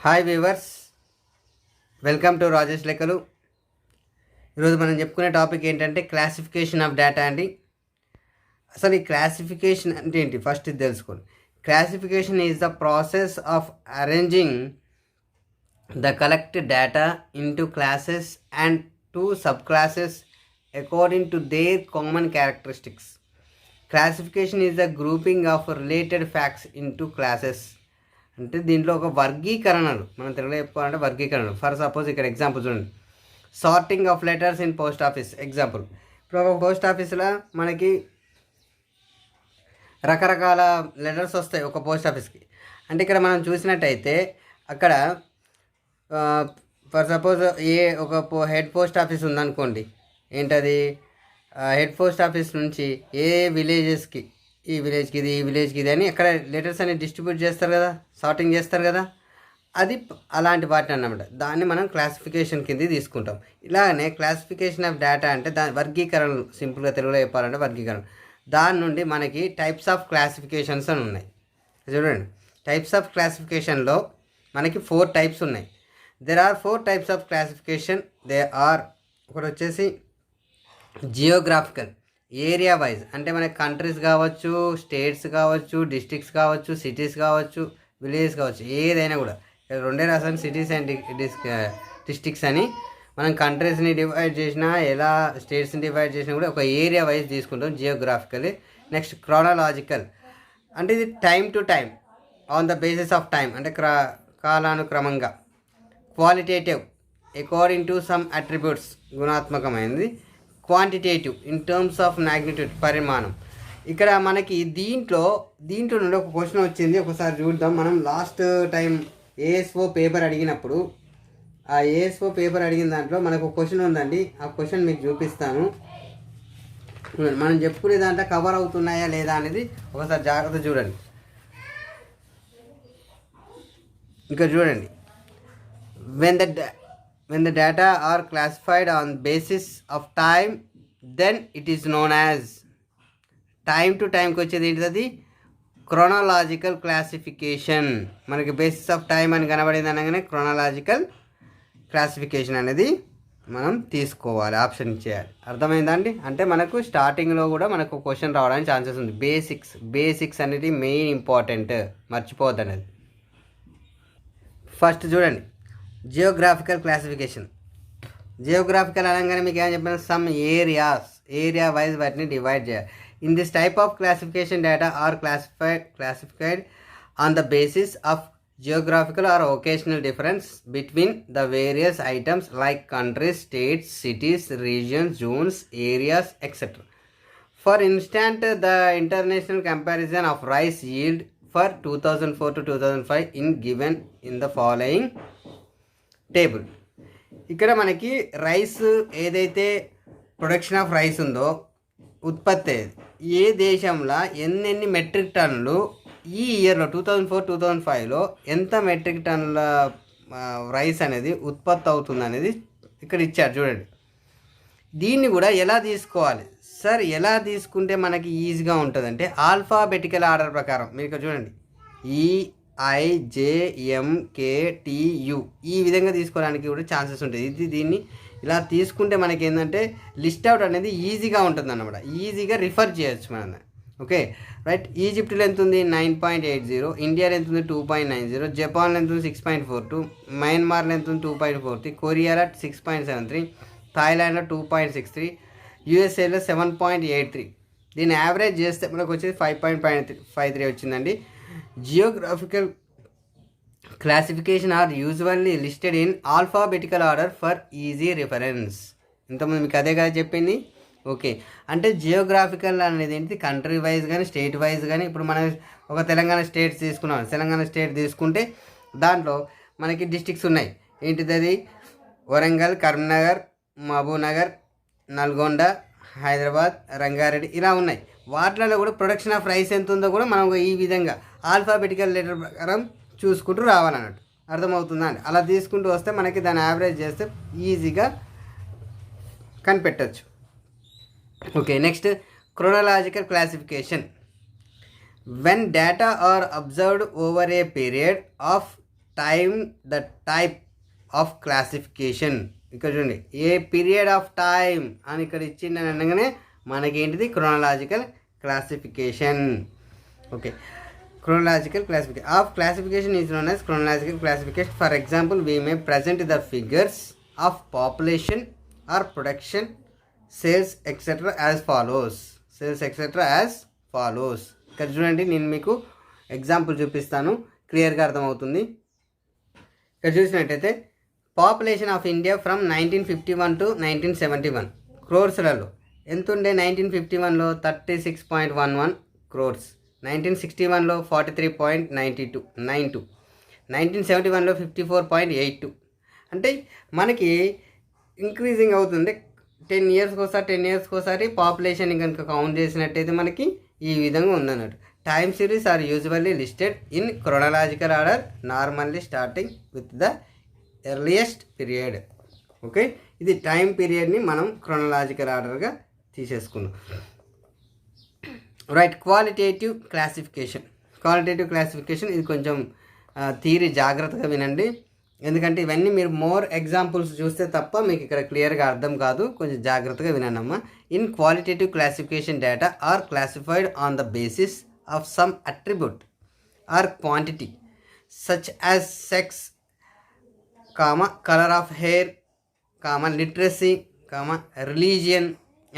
Hi weavers, welcome to Rajesh లెక్కలు. ఈరోజు మనం చెప్పుకునే టాపిక్ ఏంటంటే క్లాసిఫికేషన్ ఆఫ్ డేటా అండి. అసలు ఈ క్లాసిఫికేషన్ అంటే ఏంటి ఫస్ట్ ఇది తెలుసుకోండి. Classification is the process of arranging the collect data into classes and to sub classes according to their common characteristics. Classification is the grouping of related facts into classes. అంటే దీంట్లో ఒక వర్గీకరణలు, మనం తెలుగులో చెప్పుకోవాలంటే వర్గీకరణలు. ఫర్ సపోజ్ ఇక్కడ example చూడండి, sorting of letters in post office. Example, ఇప్పుడు ఒక పోస్ట్ ఆఫీస్లో మనకి రకరకాల లెటర్స్ వస్తాయి ఒక పోస్ట్ ఆఫీస్కి. అంటే ఇక్కడ మనం చూసినట్టయితే అక్కడ ఫర్ సపోజ్ ఒక హెడ్ పోస్ట్ ఆఫీస్ ఉందనుకోండి. ఏంటది, హెడ్ పోస్ట్ ఆఫీస్ నుంచి ఏ విలేజెస్కి, ఈ విలేజ్కి ఇది, ఈ విలేజ్కి ఇది అని అక్కడ లెటర్స్ అనేవి డిస్ట్రిబ్యూట్ చేస్తారు కదా, సార్టింగ్ చేస్తారు కదా, అది అలాంటి వాటిని అన్నమాట. దాన్ని మనం క్లాసిఫికేషన్ కింద తీసుకుంటాం. ఇలాగనే క్లాసిఫికేషన్ ఆఫ్ డేటా అంటే దాని వర్గీకరణలు, సింపుల్గా తెలుగులో చెప్పాలంటే వర్గీకరణ. దాని నుండి మనకి టైప్స్ ఆఫ్ క్లాసిఫికేషన్స్ అని ఉన్నాయి. చూడండి, టైప్స్ ఆఫ్ క్లాసిఫికేషన్లో మనకి 4 టైప్స్ ఉన్నాయి. There are 4 types of classification. They are, ఒకటి వచ్చేసి జియోగ్రాఫికల్, ఏరియా వైజ్, అంటే మనకి కంట్రీస్ కావచ్చు, స్టేట్స్ కావచ్చు, డిస్ట్రిక్ట్స్ కావచ్చు, సిటీస్ కావచ్చు, విలేజెస్ కావచ్చు, ఏదైనా కూడా. రెండే రాసాను, సిటీస్ అండ్ డిస్ట్రిక్ట్స్ అని. మనం కంట్రీస్ని డివైడ్ చేసినా, ఎలా స్టేట్స్ని డివైడ్ చేసినా కూడా ఒక ఏరియా వైజ్ తీసుకుంటాం, జియోగ్రాఫికల్. నెక్స్ట్ క్రానలాజికల్, అంటే ఇది time to time, on the basis of time, అంటే కాలానుక్రమంగా. Qualitative, according to some attributes, గుణాత్మకమైనది. Quantitative, in terms of magnitude, పరిమాణం. ఇక్కడ మనకి దీంట్లో నుండి ఒక క్వశ్చన్ వచ్చింది, ఒకసారి చూద్దాం. మనం లాస్ట్ టైం ఏఎస్ఓ పేపర్ అడిగినప్పుడు, ఆ ఏఎస్ఓ పేపర్ అడిగిన దాంట్లో మనకు ఒక క్వశ్చన్ ఉందండి. ఆ క్వశ్చన్ మీకు చూపిస్తాను. మనం చెప్పుకునే దాంట్లో కవర్ అవుతున్నాయా లేదా అనేది ఒకసారి జాగ్రత్త చూడండి. ఇంకా చూడండి, when the data are classified on basis of time, then it is known as, time to time కి వచ్చేది ఏంటిది, క్రోనాలజికల్ క్లాసిఫికేషన్. మనకి బేసిస్ ఆఫ్ టైం అని కనబడింది అనగానే క్రోనాలజికల్ క్లాసిఫికేషన్ అనేది మనం తీసుకోవాలి, ఆప్షన్ ఇచ్చేయాలి. అర్థమైందా అండి? అంటే మనకు స్టార్టింగ్లో కూడా మనకు క్వశ్చన్ రావడానికి ఛాన్సెస్ ఉంది. బేసిక్స్ అనేది మెయిన్ ఇంపార్టెంట్, మర్చిపోవద్దు అనేది. ఫస్ట్ చూడండి, జియోగ్రాఫికల్ క్లాసిఫికేషన్. జియోగ్రాఫికల్ అనగానే మీకు ఏమని చెప్పిన, సమ్ ఏరియా వైజ్ వాటిని డివైడ్ చేయాలి. In this type of classification data are classified on the basis of geographical or locational difference between the various items like countries, states, cities, regions, zones, areas, etcetera. For instant, the international comparison of rice yield for 2004 to 2005 in the following table. ఇక్కడ మనకి rice, ఏదైతే production of rice ఉందో, ఉత్పత్తి ఏ దేశంలో ఎన్ని metric టన్నులు ఈ ఇయర్లో 2004-2005లో ఎంత మెట్రిక్ టన్నుల రైస్ అనేది ఉత్పత్తి అవుతుంది అనేది ఇక్కడ ఇచ్చారు. చూడండి, దీన్ని కూడా ఎలా తీసుకోవాలి సార్, ఎలా తీసుకుంటే మనకి ఈజీగా ఉంటుందంటే ఆల్ఫాబెటికల్ ఆర్డర్ ప్రకారం. మీరు ఇక్కడ చూడండి, EIJMKTU ఈ విధంగా తీసుకోవడానికి కూడా ఛాన్సెస్ ఉంటుంది. దీన్ని ఇలా తీసుకుంటే మనకి ఏంటంటే లిస్ట్ అవుట్ అనేది ఈజీగా ఉంటుంది అన్నమాట, ఈజీగా రిఫర్ చేయొచ్చు మనం. Okay right. ఈజిప్ట్లో ఎంత ఉంది, 9.80. ఇండియాలో ఎంత ఉంది, 2.90. జపాన్లో ఎంత ఉంది, 6.42. మయన్మార్లో ఎంత ఉంది, 2.43. కొరియాలో 6.73. థాయిలాండ్లో 2.63. యూఎస్ఏలో 7.83. దీన్ని యావరేజ్ చేస్తే మనకు వచ్చేది 5.53 వచ్చిందండి. Geographical classification are usually listed in alphabetical order for easy reference. ఇంతకుముందు మీకు అదే కదా చెప్పింది. ఓకే, అంటే జియోగ్రాఫికల్ అనేది ఏంటి, కంట్రీ వైజ్ కానీ స్టేట్ వైజ్ కానీ. ఇప్పుడు మనం ఒక తెలంగాణ స్టేట్స్ తీసుకున్నాం. తెలంగాణ స్టేట్ తీసుకుంటే దాంట్లో మనకి డిస్ట్రిక్ట్స్ ఉన్నాయి. ఏంటిది అది, వరంగల్, కరీంనగర్, మహబూబ్నగర్, నల్గొండ, హైదరాబాద్, రంగారెడ్డి, ఇలా ఉన్నాయి. వాటిలలో కూడా ప్రొడక్షన్ ఆఫ్ రైస్ ఎంత ఉందో కూడా మనం ఈ విధంగా ఆల్ఫాబెటికల్ లెటర్ ప్రకారం చూసుకుంటూ రావాలన్నట్టు. అర్థమవుతుందా అండి? అలా తీసుకుంటూ వస్తే మనకి దాన్ని యావరేజ్ చేస్తే ఈజీగా కనిపెట్టచ్చు. Okay, next chronological classification. When data are observed over a period of type of classification. ఇక్కడ చూడండి, ఏ పీరియడ్ ఆఫ్ టైం అని ఇక్కడ ఇచ్చిందని అనగానే మనకేంటిది chronological classification. Okay, chronological classification is known as chronological classification. For example, we may present the figures of population or production, sales etc. as follows. ఇక్కడ చూడండి, నేను మీకు ఎగ్జాంపుల్ చూపిస్తాను, క్లియర్గా అర్థమవుతుంది. ఇక్కడ చూసినట్టయితే population of India from 1951 to 1971 క్రోర్స్లలో ఎంత ఉండే? 1951లో 36.11 crores, 1961లో 43.92, 1971లో 54.82. అంటే మనకి ఇంక్రీజింగ్ అవుతుంది. 10 yearsకి ఒకసారి పాపులేషన్ కనుక కౌంట్ చేసినట్టయితే మనకి ఈ విధంగా ఉందన్నట్టు. Time series are usually listed in chronological order, normally starting with the earliest period. Okay, ఇది టైం పీరియడ్ని మనం క్రోనలాజికల్ ఆర్డర్గా తీసేసుకున్నాం. రైట్, క్వాలిటేటివ్ క్లాసిఫికేషన్ ఇది కొంచెం థియరీ జాగ్రత్తగా వినండి, ఎందుకంటే ఇవన్నీ మీరు మోర్ ఎగ్జాంపుల్స్ చూస్తే తప్ప మీకు ఇక్కడ క్లియర్గా అర్థం కాదు. కొంచెం జాగ్రత్తగా వినండి అమ్మా. In qualitative classification data are classified on the basis of some attribute or quantity such as sex, colour of hair, literacy, religion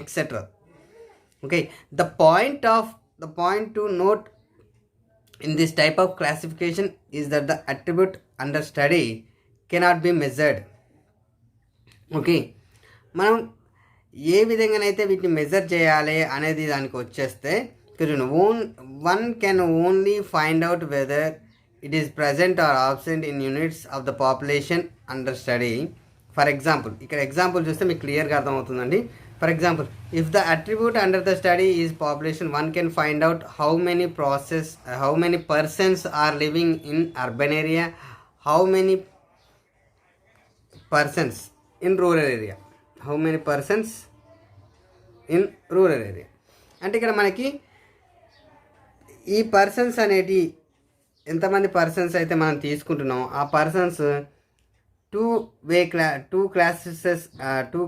etcetera. Okay, the point to note in this type of classification is that the attribute under study cannot be measured. Okay, మనం ఏ విధంగానైతే వీటిని measure చేయాలి అనేది దానికి వచ్చేస్తే, one can only find out whether it is present or absent in units of the population under study. For example, ఇక్కడ example చూస్తే మీకు క్లియర్గా అర్థమవుతుందండి. For example, if the attribute under the study is population, one can find out how many persons are living in urban area, how many persons in rural area, అంటే ఇక్కడ మనకి ఈ persons అనేటి ఎంతమంది పర్సన్స్ అయితే మనం తీసుకుంటున్నాం, ఆ పర్సన్స్ టూ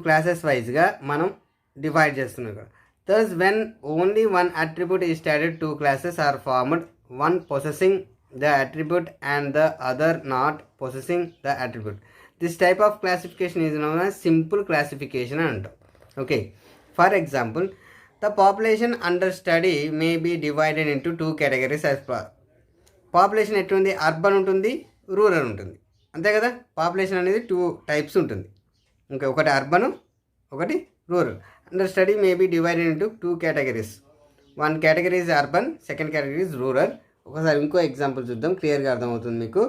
క్లాసెస్ వైజ్గా మనం డివైడ్ చేస్తున్నాం ఇక్కడ. Thus, when only one attribute is studied, two classes are formed, one possessing the attribute and the other not possessing the attribute. This type of classification is known as simple classification అంటాం. Okay, for example, the population under study may be divided into two categories as population ఎట్లుంది? Urban ఉంటుంది, rural ఉంటుంది, అంతే కదా. Population అనేది 2 types ఉంటుంది. ఇంకా ఒకటి అర్బన్, ఒకటి rural. Under study may be divided into 2 categories. One category is urban, second category is rural. ఒకసారి ఇంకో ఎగ్జాంపుల్ చూద్దాం, క్లియర్గా అర్థమవుతుంది మీకు.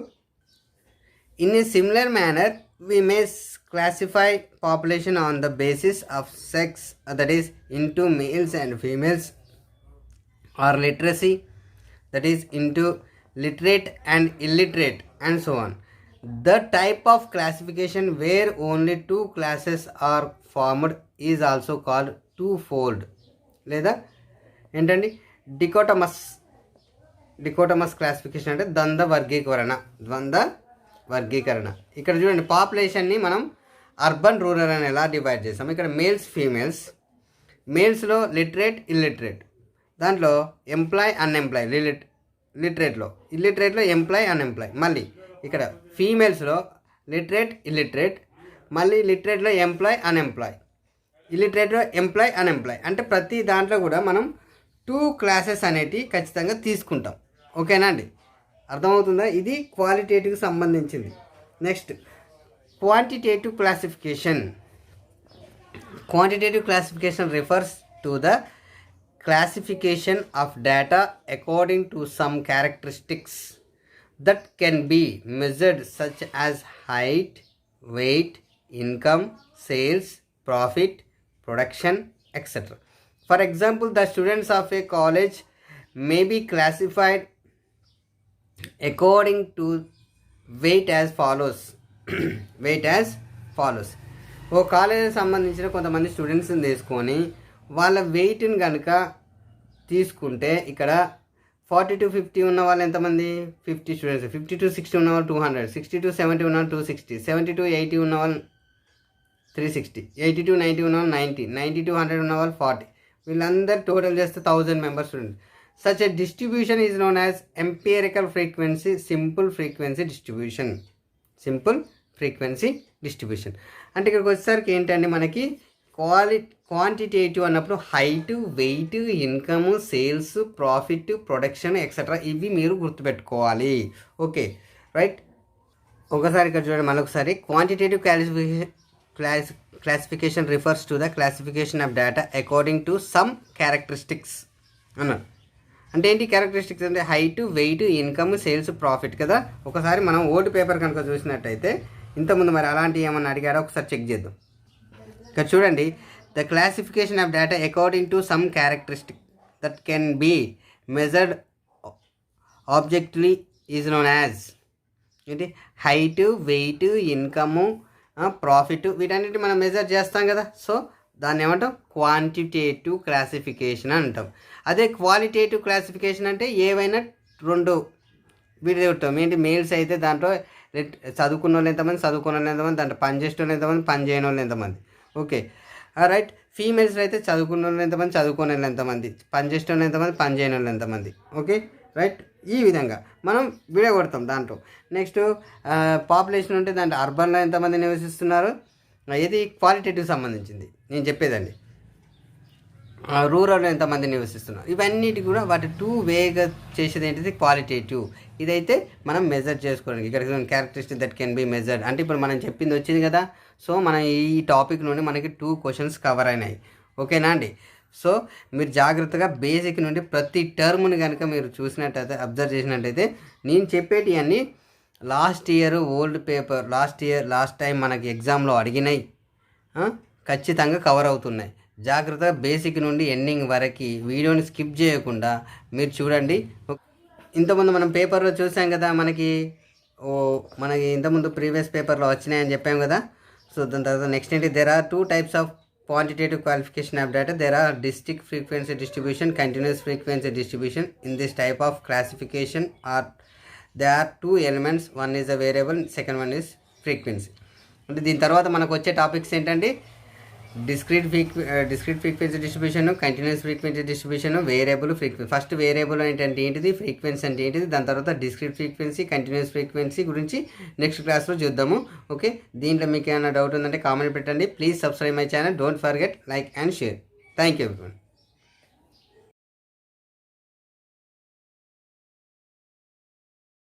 In a similar manner we may classify population on the basis of sex, that is into males and females, or literacy, that is into literate and illiterate, and so on. The type of classification where only 2 classes are formed is also called twofold, లేదా ఏంటండి డికోటమస్ classification అంటే ద్వంద్వ వర్గీకరణ. ఇక్కడ చూడండి, పాపులేషన్ని మనం urban rural అని ఎలా డివైడ్ చేస్తాం. ఇక్కడ మేల్స్ ఫీమేల్స్, మేల్స్లో లిటరేట్ ఇల్లిటరేట్, దాంట్లో ఎంప్లాయ్ అన్ఎంప్లాయ్, ఇల్లిటరేట్లో ఎంప్లాయ్ అన్ఎంప్లాయ్. మళ్ళీ ఇక్కడ ఫీమేల్స్లో లిటరేట్ ఇల్లిటరేట్, మళ్ళీ లిటరేట్లో ఎంప్లాయ్ అన్ఎంప్లాయ్, ఇల్లిటరేట్లో ఎంప్లాయ్ అన్ఎంప్లాయ్. అంటే ప్రతి దాంట్లో కూడా మనం 2 classes అనేటివి ఖచ్చితంగా తీసుకుంటాం. ఓకేనా అండి, అర్థమవుతుందా? ఇది క్వాలిటేటివ్కి సంబంధించింది. Next quantitative classification refers to the classification of data according to some characteristics that can be measured, such as height, weight, income, sales, profit, production, etc. For example, the students of a college may be classified according to weight as follows. ఓ కాలేజీకి సంబంధించిన కొంతమంది స్టూడెంట్స్ని తీసుకొని వాళ్ళ వెయిట్ని కనుక తీసుకుంటే, ఇక్కడ 40 to 50 ఉన్న వాళ్ళు ఎంతమంది? 50 స్టూడెంట్స్. 50 to 60 ఉన్న వాళ్ళు 200, 60 to 70 ఉన్న వాళ్ళు 260, 70 to 80 ఉన్న వాళ్ళు 360, 80 to 90 ఉన్న వాళ్ళు 90, 90 to 100 ఉన్న వాళ్ళు 40. వీళ్ళందరూ టోటల్ చేస్తే 1000 members student. Such a distribution is known as empirical frequency simple frequency distribution. Simple frequency distribution అంటే ఇక్కడికి వచ్చేసరికి ఏంటంటే మనకి క్వాంటిటేటివ్ అన్నప్పుడు height, weight, income, sales, profit, production etcetera ఇవి మీరు గుర్తుపెట్టుకోవాలి. Okay right. ఒకసారి ఇక్కడ చూడండి మళ్ళొకసారి. Quantitative classification refers to the classification of data according to some characteristics అన్నారు. అంటే ఏంటి క్యారెక్టరిస్టిక్స్ అంటే height, weight, income, sales, profit కదా. ఒకసారి మనం ఓల్డ్ పేపర్ కనుక చూసినట్టయితే ఇంతకుముందు మరి అలాంటివి ఏమన్నా అడిగాడో ఒకసారి చెక్ చేద్దాం. ఇక్కడ చూడండి, the classification of data according to some characteristic that can be measured objectively is known as ఏంటి హైట్, వెయిట్, ఇన్కము, ప్రాఫిట్ వీటన్నిటి మనం మెజర్ చేస్తాం కదా. సో దాన్ని ఏమంటాం? క్వాంటిటేటివ్ క్లాసిఫికేషన్ అంటాం. అదే క్వాలిటేటివ్ క్లాసిఫికేషన్ అంటే ఏవైనా 2 వీడియో ఉంటాం. ఏంటి మేల్స్ అయితే దాంట్లో చదువుకున్న వాళ్ళు ఎంతమంది, చదువుకున్న వాళ్ళు ఎంతమంది, దాంట్లో పని చేసిన వాళ్ళు ఎంతమంది, పని చేయని వాళ్ళు ఎంతమంది. Okay right. ఫీమేల్స్ అయితే చదువుకున్న వాళ్ళు ఎంతమంది, చదువుకునే వాళ్ళు ఎంతమంది, పని చేసిన వాళ్ళు ఎంతమంది, పని చేయని వాళ్ళు ఎంతమంది. Okay right. ఈ విధంగా మనం విడగొడతాం దాంట్లో. నెక్స్ట్ పాపులేషన్ ఉంటే దాంట్లో అర్బన్లో ఎంతమంది నివసిస్తున్నారు, ఇది క్వాలిటేటివ్ సంబంధించింది నేను చెప్పేదండి. రూరల్లో ఎంతమంది నివసిస్తున్నారు, ఇవన్నిటి కూడా వాటి 2 వేగా చేసేది ఏంటిది క్వాలిటేటివ్. ఇదైతే మనం మెజర్ చేసుకోవడానికి ఇక్కడ characteristic that can be measured అంటే ఇప్పుడు మనం చెప్పింది వచ్చింది కదా. సో మనం ఈ టాపిక్ నుండి మనకి 2 క్వశ్చన్స్ కవర్ అయినాయి. ఓకేనా అండి. సో మీరు జాగ్రత్తగా బేసిక్ నుండి ప్రతి టర్మ్ని కనుక మీరు చూసినట్టయితే అబ్జర్వ్ చేసినట్టయితే నేను చెప్పేటి అన్నీ last year old paper last time మనకి ఎగ్జామ్లో అడిగినాయి ఖచ్చితంగా కవర్ అవుతున్నాయి. జాగ్రత్తగా బేసిక్ నుండి ఎండింగ్ వరకు వీడియోని స్కిప్ చేయకుండా మీరు చూడండి. ఇంతకుముందు మనం పేపర్లో చూసాం కదా, మనకి ఇంతకుముందు ప్రీవియస్ పేపర్లో వచ్చినాయని చెప్పాం కదా. సో దాని తర్వాత నెక్స్ట్ ఏంటి, there are 2 types of quantitative qualification of data. There are discrete frequency distribution, continuous frequency distribution. In this type of classification there are 2 elements. One is a variable, second one is frequency. అంటే దీని తర్వాత మనకు వచ్చే topics ఏంటంటే discrete frequency distribution, continuous frequency distribution, variable frequency. First variable అంటే ఏంటిది, frequency అంటే ఏంటిది, దాని తర్వాత డిస్క్రీట్ ఫ్రీక్వెన్సీ, కంటిన్యూస్ ఫ్రీక్వెన్సీ గురించి నెక్స్ట్ క్లాస్లో చూద్దాము. ఓకే, దీంట్లో మీకు ఏమైనా డౌట్ ఉందంటే కామెంట్ పెట్టండి. Please subscribe my channel. Don't forget like and share. Thank you everyone.